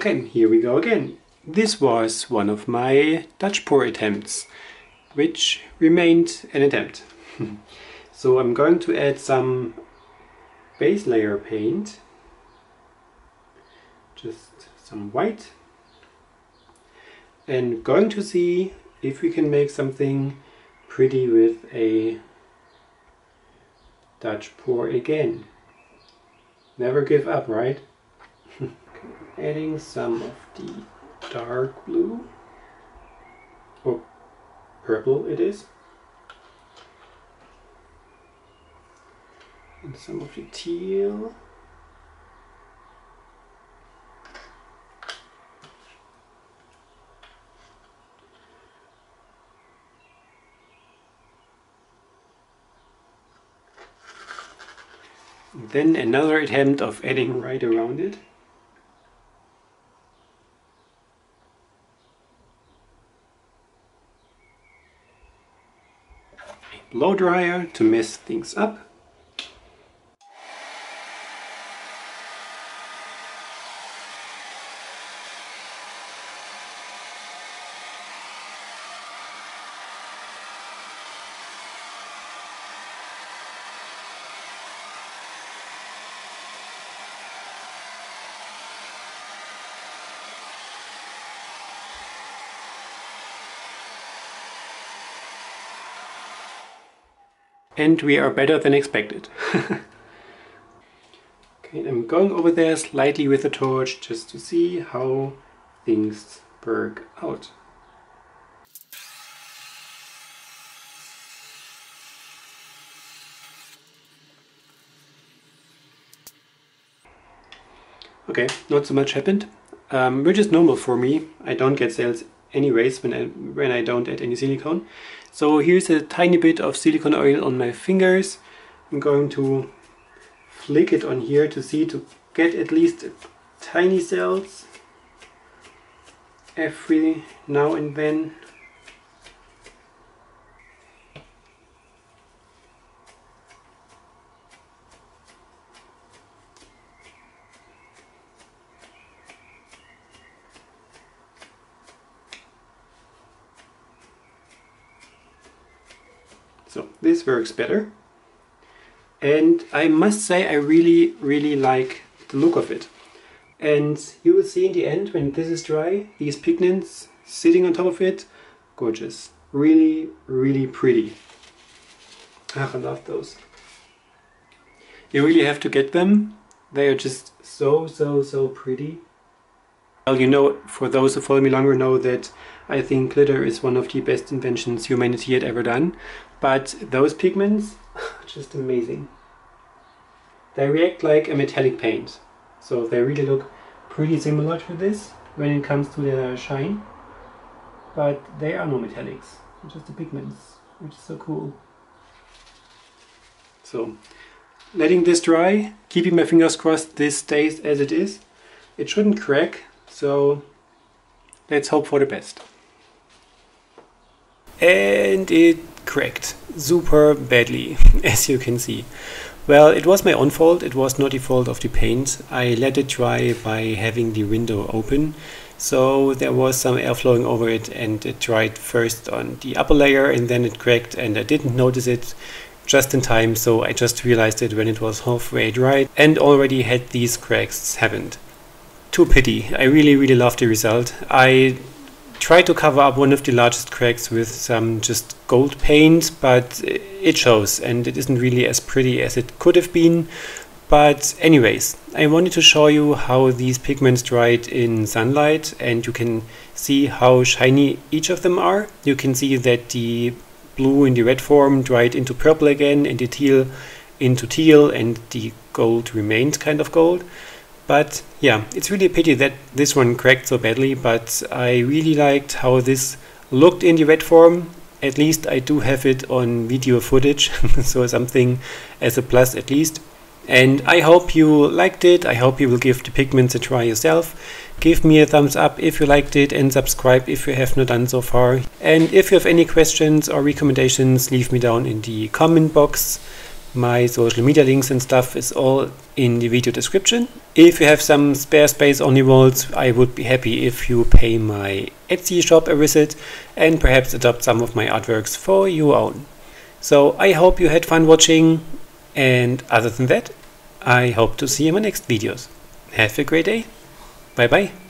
Okay, here we go again. This was one of my Dutch pour attempts, which remained an attempt. So I'm going to add some base layer paint, just some white, and going to see if we can make something pretty with a Dutch pour again. Never give up, right? Adding some of the dark blue, or purple it is, and some of the teal. Then another attempt of adding right around it. A blow dryer to mess things up. And we are better than expected. Okay, I'm going over there slightly with the torch just to see how things work out. Okay, not so much happened, which is normal for me. I don't get sales anyways when I don't add any silicone. So here's a tiny bit of silicone oil on my fingers. I'm going to flick it on here to get at least tiny cells every now and then. So this works better, and I must say I really like the look of it. And you will see in the end, when this is dry, these pigments sitting on top of it, gorgeous, really pretty. I love those. You really have to get them. They are just so pretty. Well, you know, for those who follow me longer know that I think glitter is one of the best inventions humanity had ever done. But those pigments, just amazing. They react like a metallic paint. So they really look pretty similar to this when it comes to their shine. But they are no metallics, they're just the pigments, which is so cool. So, letting this dry, keeping my fingers crossed this stays as it is. It shouldn't crack, so let's hope for the best. And it cracked super badly, as you can see. Well, it was my own fault, it was not the fault of the paint. I let it dry by having the window open, so there was some air flowing over it, and it dried first on the upper layer and then it cracked, and I didn't notice it just in time, so I just realized it when it was halfway dried and already had these cracks happened. Too pity. I really love the result. I tried to cover up one of the largest cracks with some just gold paint, but it shows and it isn't really as pretty as it could have been. But anyways, I wanted to show you how these pigments dried in sunlight, and you can see how shiny each of them are. You can see that the blue in the red form dried into purple again, and the teal into teal, and the gold remained kind of gold. But yeah, it's really a pity that this one cracked so badly, but I really liked how this looked in the red form. At least I do have it on video footage, so something as a plus at least. And I hope you liked it. I hope you will give the pigments a try yourself. Give me a thumbs up if you liked it, and subscribe if you have not done so far. And if you have any questions or recommendations, leave me down in the comment box. My social media links and stuff is all in the video description. If you have some spare space on your walls, I would be happy if you pay my Etsy shop a visit and perhaps adopt some of my artworks for your own. So I hope you had fun watching, and other than that, I hope to see you in my next videos. Have a great day. Bye bye.